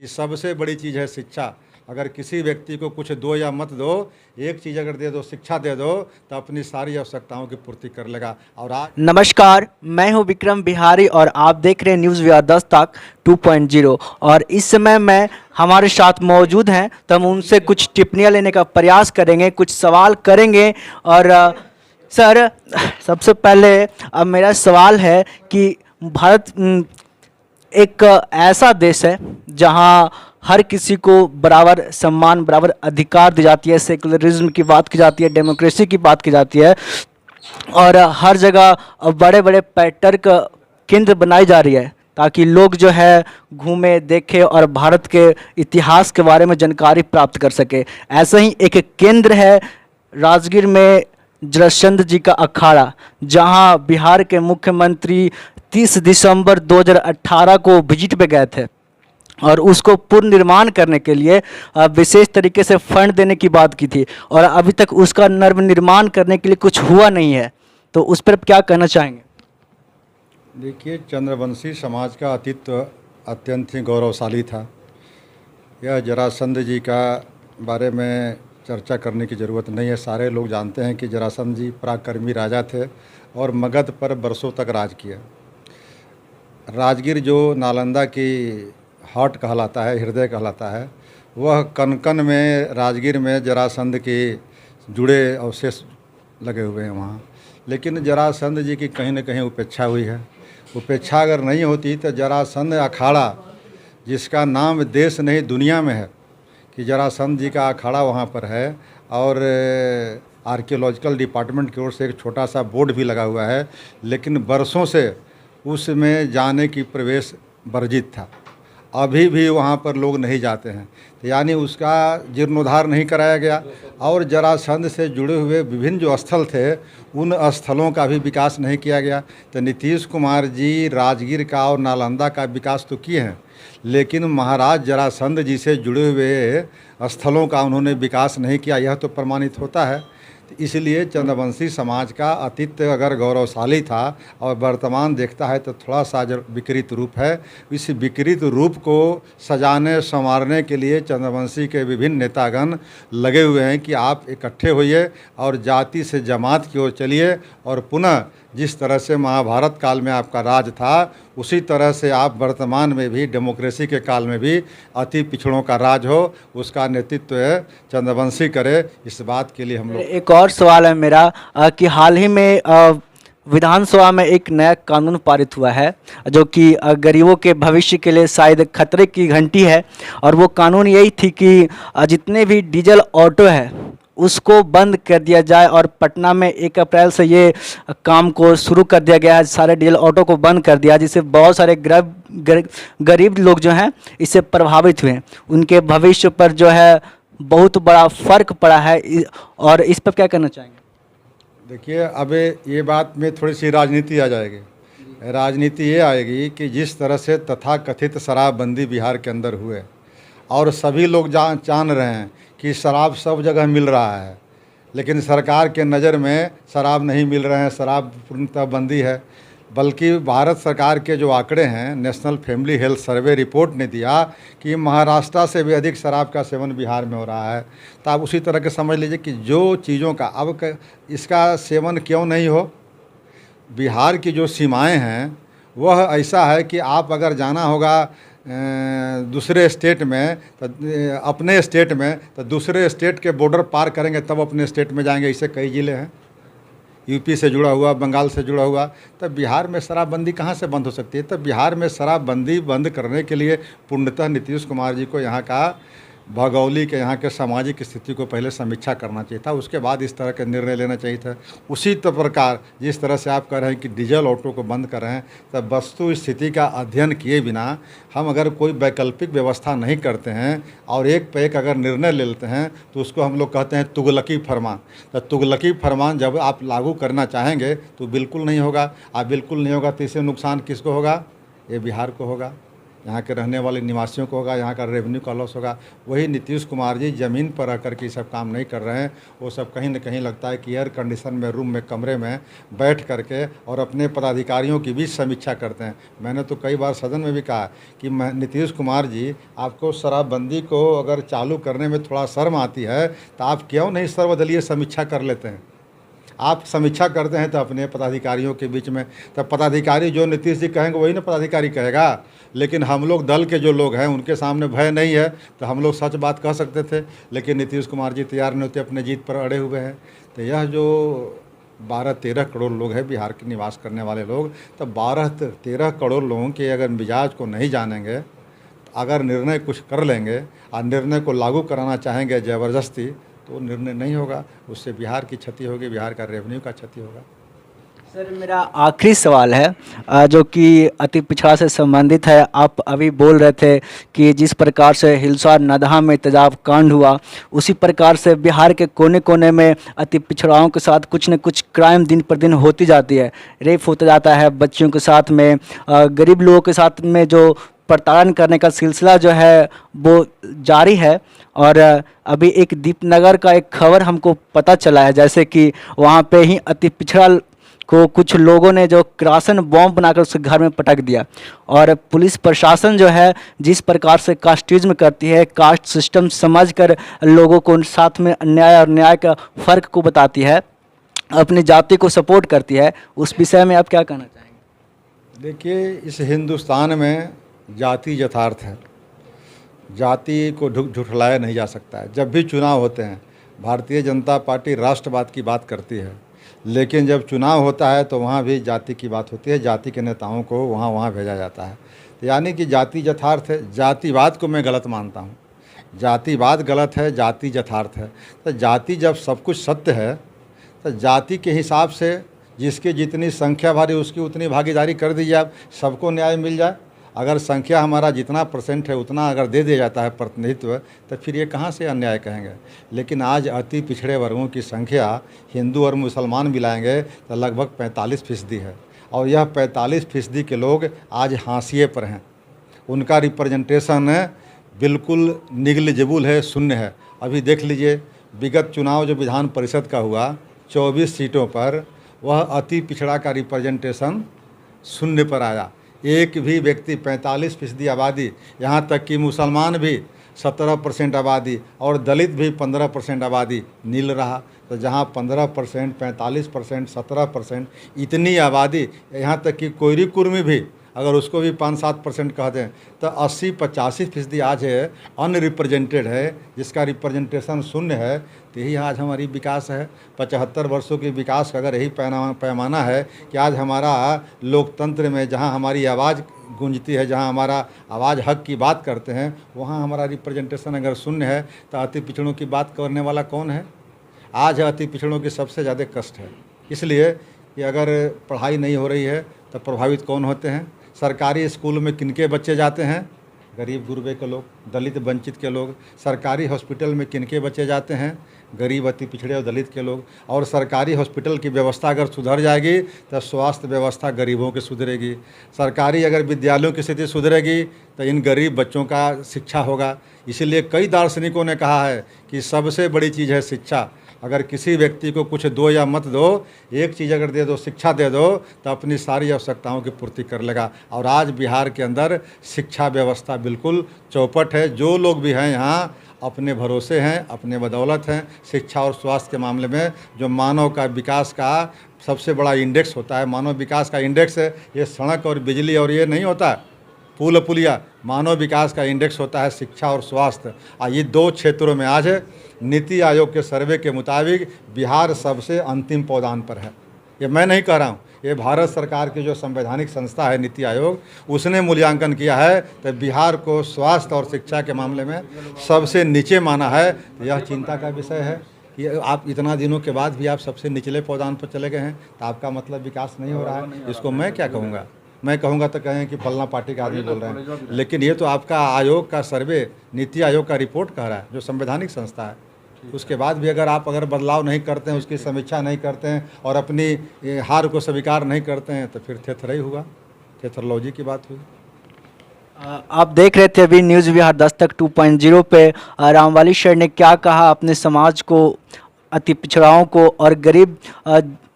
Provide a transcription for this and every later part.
कि सबसे बड़ी चीज़ है शिक्षा। अगर किसी व्यक्ति को कुछ दो या मत दो, एक चीज़ अगर दे दो, शिक्षा दे दो, तो अपनी सारी आवश्यकताओं की पूर्ति कर लेगा। और आज नमस्कार, मैं हूं विक्रम बिहारी और आप देख रहे हैं न्यूज़ विहार 10 तक 2.0। और इस समय मैं हमारे साथ मौजूद हैं, तो हम उनसे कुछ टिप्पणियां लेने का प्रयास करेंगे, कुछ सवाल करेंगे। और सर, सबसे पहले अब मेरा सवाल है कि भारत एक ऐसा देश है जहां हर किसी को बराबर सम्मान, बराबर अधिकार दी जाती है। सेकुलरिज्म की बात की जाती है, डेमोक्रेसी की बात की जाती है, और हर जगह बड़े बड़े पर्यटक केंद्र बनाई जा रही है ताकि लोग जो है घूमे, देखे और भारत के इतिहास के बारे में जानकारी प्राप्त कर सके। ऐसा ही एक केंद्र है राजगीर में, जरासंध जी का अखाड़ा, जहां बिहार के मुख्यमंत्री 30 दिसंबर 2018 को विजिट पे गए थे और उसको पुनर्निर्माण करने के लिए विशेष तरीके से फंड देने की बात की थी, और अभी तक उसका नवनिर्माण करने के लिए कुछ हुआ नहीं है। तो उस पर आप क्या कहना चाहेंगे? देखिए, चंद्रवंशी समाज का अस्तित्व अत्यंत ही गौरवशाली था। यह जरासंध जी का बारे में चर्चा करने की ज़रूरत नहीं है। सारे लोग जानते हैं कि जरासंध जी पराक्रमी राजा थे और मगध पर बरसों तक राज किया। राजगीर जो नालंदा की हार्ट कहलाता है, हृदय कहलाता है, वह कनकन में, राजगीर में जरासंध के जुड़े अवशेष लगे हुए हैं वहाँ। लेकिन जरासंध जी की कहीं न कहीं उपेक्षा हुई है। उपेक्षा अगर नहीं होती तो जरासंध अखाड़ा, जिसका नाम देश नहीं दुनिया में है कि जरासंध जी का अखाड़ा वहाँ पर है, और आर्कियोलॉजिकल डिपार्टमेंट की ओर से एक छोटा सा बोर्ड भी लगा हुआ है, लेकिन बरसों से उसमें जाने की प्रवेश वर्जित था। अभी भी वहाँ पर लोग नहीं जाते हैं, तो यानी उसका जीर्णोद्धार नहीं कराया गया। और जरासंध से जुड़े हुए विभिन्न जो स्थल थे, उन स्थलों का भी विकास नहीं किया गया। तो नीतीश कुमार जी राजगीर का और नालंदा का विकास तो किए हैं, लेकिन महाराज जरासंध जी से जुड़े हुए स्थलों का उन्होंने विकास नहीं किया। यह तो प्रमाणित होता है। तो इसलिए चंद्रवंशी समाज का अतीत अगर गौरवशाली था और वर्तमान देखता है तो थोड़ा सा विकृत रूप है। इस विकृत रूप को सजाने संवारने के लिए चंद्रवंशी के विभिन्न नेतागण लगे हुए हैं कि आप इकट्ठे होइए और जाति से जमात की ओर चलिए, और पुनः जिस तरह से महाभारत काल में आपका राज था, उसी तरह से आप वर्तमान में भी डेमोक्रेसी के काल में भी अति पिछड़ों का राज हो, उसका नेतृत्व है चंद्रवंशी करे। इस बात के लिए हम लोग एक और सवाल है मेरा कि हाल ही में विधानसभा में एक नया कानून पारित हुआ है जो कि गरीबों के भविष्य के लिए शायद खतरे की घंटी है। और वो कानून यही थी कि जितने भी डीजल ऑटो है उसको बंद कर दिया जाए, और पटना में 1 अप्रैल से ये काम को शुरू कर दिया गया है। सारे डीजल ऑटो को बंद कर दिया, जिससे बहुत सारे गरीब लोग जो हैं इससे प्रभावित हुए हैं। उनके भविष्य पर जो है बहुत बड़ा फर्क पड़ा है। और इस पर क्या कहना चाहेंगे? देखिए, अब ये बात में थोड़ी सी राजनीति आ जाएगी। राजनीति ये आएगी कि जिस तरह से तथाकथित शराबबंदी बिहार के अंदर हुए, और सभी लोग जान रहे हैं कि शराब सब जगह मिल रहा है, लेकिन सरकार के नज़र में शराब नहीं मिल रहे हैं, शराब पूर्णतः बंदी है। बल्कि भारत सरकार के जो आंकड़े हैं, national family health survey report ने दिया कि महाराष्ट्र से भी अधिक शराब का सेवन बिहार में हो रहा है। तो आप उसी तरह के समझ लीजिए कि जो चीज़ों का इसका सेवन क्यों नहीं हो। बिहार की जो सीमाएं हैं वह ऐसा है कि आप अगर जाना होगा दूसरे स्टेट में, तो अपने स्टेट में, तो दूसरे स्टेट के बॉर्डर पार करेंगे तब अपने स्टेट में जाएंगे। ऐसे कई ज़िले हैं, यूपी से जुड़ा हुआ, बंगाल से जुड़ा हुआ। तब बिहार में शराबबंदी कहाँ से बंद हो सकती है? तब बिहार में शराबबंदी बंद करने के लिए पूर्णतः नीतीश कुमार जी को यहाँ का भौगोलिक, यहाँ के सामाजिक स्थिति को पहले समीक्षा करना चाहिए था, उसके बाद इस तरह के निर्णय लेना चाहिए था। उसी प्रकार जिस तरह से आप कह रहे हैं कि डीजल ऑटो को बंद कर रहे हैं, तब वस्तु स्थिति का अध्ययन किए बिना हम अगर कोई वैकल्पिक व्यवस्था नहीं करते हैं और एक पे एक अगर निर्णय ले लेते हैं, तो उसको हम लोग कहते हैं तुगलकी फरमान। तो तुगलकी फरमान जब आप लागू करना चाहेंगे तो बिल्कुल नहीं होगा। आप बिल्कुल नहीं होगा तो इससे नुकसान किसको होगा? ये बिहार को होगा। यहाँ के रहने वाले निवासियों को होगा, यहाँ का रेवेन्यू का लॉस होगा। वही नीतीश कुमार जी ज़मीन पर रह कर के सब काम नहीं कर रहे हैं। वो सब कहीं न कहीं लगता है कि एयर कंडीशन में रूम में कमरे में बैठ करके और अपने पदाधिकारियों की भी समीक्षा करते हैं। मैंने तो कई बार सदन में भी कहा कि नीतीश कुमार जी, आपको शराबबंदी को अगर चालू करने में थोड़ा शर्म आती है तो आप क्यों नहीं सर्वदलीय समीक्षा कर लेते हैं? आप समीक्षा करते हैं तो अपने पदाधिकारियों के बीच में, तब पदाधिकारी जो नीतीश जी कहेंगे वही ना पदाधिकारी कहेगा। लेकिन हम लोग दल के जो लोग हैं उनके सामने भय नहीं है तो हम लोग सच बात कह सकते थे, लेकिन नीतीश कुमार जी तैयार नहीं होते, अपने जीत पर अड़े हुए हैं। तो यह जो 12-13 करोड़ लोग हैं बिहार के निवास करने वाले लोग, तो 12-13 करोड़ लोगों के अगर मिजाज को नहीं जानेंगे, अगर निर्णय कुछ कर लेंगे और निर्णय को लागू कराना चाहेंगे ज़बरदस्ती, तो निर्णय नहीं होगा। उससे बिहार की क्षति होगी, बिहार का रेवेन्यू का क्षति होगा। सर, मेरा आखिरी सवाल है जो कि अति पिछड़ा से संबंधित है। आप अभी बोल रहे थे कि जिस प्रकार से हिलसार नदहा में तेजाब कांड हुआ, उसी प्रकार से बिहार के कोने कोने में अति पिछड़ाओं के साथ कुछ न कुछ क्राइम दिन पर दिन होती जाती है। रेप होता जाता है बच्चियों के साथ में, गरीब लोगों के साथ में जो प्रताड़न करने का सिलसिला जो है वो जारी है। और अभी एक दीपनगर का एक खबर हमको पता चला है, जैसे कि वहाँ पे ही अति पिछड़ा को कुछ लोगों ने जो किरासन बॉम्ब बनाकर उसके घर में पटक दिया। और पुलिस प्रशासन जो है जिस प्रकार से कास्टिज्म करती है, कास्ट सिस्टम समझकर लोगों को साथ में अन्याय और न्याय का फ़र्क को बताती है, अपनी जाति को सपोर्ट करती है, उस विषय में आप क्या कहना चाहेंगे? देखिए, इस हिंदुस्तान में जाति यथार्थ है, जाति को झुठलाया नहीं जा सकता है। जब भी चुनाव होते हैं भारतीय जनता पार्टी राष्ट्रवाद की बात करती है, लेकिन जब चुनाव होता है तो वहाँ भी जाति की बात होती है, जाति के नेताओं को वहाँ भेजा जाता है। तो यानी कि जाति यथार्थ है। जातिवाद को मैं गलत मानता हूँ, जातिवाद गलत है, जाति यथार्थ है। तो जाति जब सब कुछ सत्य है तो जाति के हिसाब से जिसकी जितनी संख्या भारी उसकी उतनी भागीदारी कर दी जाए, सबको न्याय मिल जाए। अगर संख्या हमारा जितना % है उतना अगर दे दिया जाता है प्रतिनिधित्व, तो फिर ये कहाँ से अन्याय कहेंगे। लेकिन आज अति पिछड़े वर्गों की संख्या हिंदू और मुसलमान मिलाएंगे तो लगभग 45% है, और यह 45% के लोग आज हाशिए पर हैं। उनका रिप्रेजेंटेशन बिल्कुल निगलिजिबल है, शून्य है। अभी देख लीजिए, विगत चुनाव जो विधान परिषद का हुआ 24 सीटों पर, वह अति पिछड़ा का रिप्रेजेंटेशन शून्य पर आया। एक भी व्यक्ति, 45% आबादी, यहाँ तक कि मुसलमान भी 17% आबादी और दलित भी 15% आबादी नील रहा। तो जहाँ 15%, 45%, 17% इतनी आबादी, यहाँ तक कि कोयरी कुर्मी भी अगर उसको भी 5-7% कह दें तो 80-85% आज है अनरिप्रेजेंटेड है, जिसका रिप्रेजेंटेशन शून्य है। तो यही आज हमारी विकास है। 75 वर्षों की विकास का अगर यही पैमाना है कि आज हमारा लोकतंत्र में जहां हमारी आवाज़ गूंजती है, जहां हमारा आवाज़ हक की बात करते हैं, वहां हमारा रिप्रेजेंटेशन अगर शून्य है तो अति पिछड़ों की बात करने वाला कौन है? आज अति पिछड़ों की सबसे ज़्यादा कष्ट है। इसलिए कि अगर पढ़ाई नहीं हो रही है तो प्रभावित कौन होते हैं? सरकारी स्कूल में किनके बच्चे जाते हैं? गरीब गुरबे के लोग, दलित वंचित के लोग। सरकारी हॉस्पिटल में किनके बच्चे जाते हैं? गरीब, अति पिछड़े और दलित के लोग। और सरकारी हॉस्पिटल की व्यवस्था अगर सुधर जाएगी तो स्वास्थ्य व्यवस्था गरीबों की सुधरेगी। सरकारी अगर विद्यालयों की स्थिति सुधरेगी तो इन गरीब बच्चों का शिक्षा होगा। इसीलिए कई दार्शनिकों ने कहा है कि सबसे बड़ी चीज़ है शिक्षा। अगर किसी व्यक्ति को कुछ दो या मत दो, एक चीज़ अगर दे दो, शिक्षा दे दो, तो अपनी सारी आवश्यकताओं की पूर्ति कर लेगा। और आज बिहार के अंदर शिक्षा व्यवस्था बिल्कुल चौपट है। जो लोग भी हैं यहाँ अपने भरोसे हैं, अपने बदौलत हैं। शिक्षा और स्वास्थ्य के मामले में जो मानव का विकास का सबसे बड़ा इंडेक्स होता है, मानव विकास का इंडेक्स है, ये सड़क और बिजली और ये नहीं होता पुल पुलिया। मानव विकास का इंडेक्स होता है शिक्षा और स्वास्थ्य। और ये दो क्षेत्रों में आज नीति आयोग के सर्वे के मुताबिक बिहार सबसे अंतिम पावदान पर है। ये मैं नहीं कह रहा हूँ, ये भारत सरकार की जो संवैधानिक संस्था है नीति आयोग, उसने मूल्यांकन किया है तो बिहार को स्वास्थ्य और शिक्षा के मामले में सबसे नीचे माना है। तो यह चिंता का विषय है कि आप इतना दिनों के बाद भी आप सबसे निचले पावदान पर चले गए हैं, तो आपका मतलब विकास नहीं हो रहा है। इसको मैं क्या कहूँगा? मैं कहूँगा तो कहें कि फलना पार्टी का आदमी बोल रहे हैं, लेकिन ये तो आपका आयोग का सर्वे, नीति आयोग का रिपोर्ट कह रहा है, जो संवैधानिक संस्था है। उसके बाद भी अगर बदलाव नहीं करते हैं, उसकी समीक्षा नहीं करते हैं और अपनी हार को स्वीकार नहीं करते हैं, तो फिर थेथराई हुआ, थेथरोलॉजी की बात हुई। आप देख रहे थे अभी न्यूज़ विहार दस्तक 2.0 पे रामवाली सर ने क्या कहा अपने समाज को, अति पिछड़ाओं को और गरीब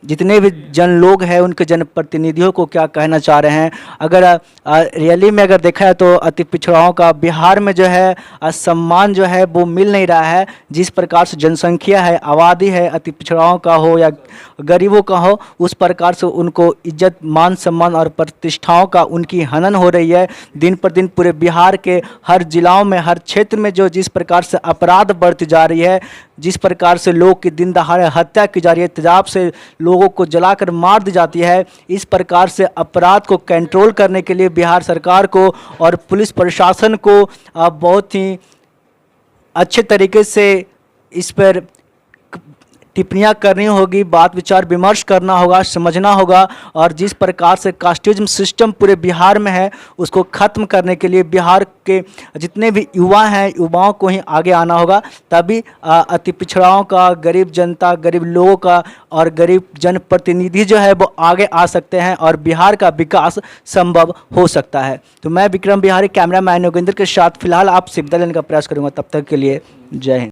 जितने भी जन लोग हैं उनके जनप्रतिनिधियों को क्या कहना चाह रहे हैं। अगर रियली में अगर देखा है तो अति पिछड़ाओं का बिहार में जो है सम्मान जो है वो मिल नहीं रहा है। जिस प्रकार से जनसंख्या है, आबादी है, अति पिछड़ाओं का हो या गरीबों का हो, उस प्रकार से उनको इज्जत, मान सम्मान और प्रतिष्ठाओं का उनकी हनन हो रही है। दिन पर दिन पूरे बिहार के हर जिलाओं में, हर क्षेत्र में जो जिस प्रकार से अपराध बढ़ती जा रही है, जिस प्रकार से लोग की दिन दहाड़े हत्या की जा रही है, तेजाब से लोगों को जलाकर मार दी जाती है, इस प्रकार से अपराध को कंट्रोल करने के लिए बिहार सरकार को और पुलिस प्रशासन को बहुत ही अच्छे तरीके से इस पर टिप्पणियाँ करनी होगी, बात विचार विमर्श करना होगा, समझना होगा। और जिस प्रकार से कास्टिज्म सिस्टम पूरे बिहार में है उसको ख़त्म करने के लिए बिहार के जितने भी युवा हैं, युवाओं को ही आगे आना होगा। तभी अति पिछड़ाओं का, गरीब जनता, गरीब लोगों का और गरीब जनप्रतिनिधि जो है वो आगे आ सकते हैं और बिहार का विकास संभव हो सकता है। तो मैं विक्रम बिहारी कैमरा मैन योगेंद्र के साथ फिलहाल आपसे विदा लेने का प्रयास करूँगा। तब तक के लिए जय हिंद।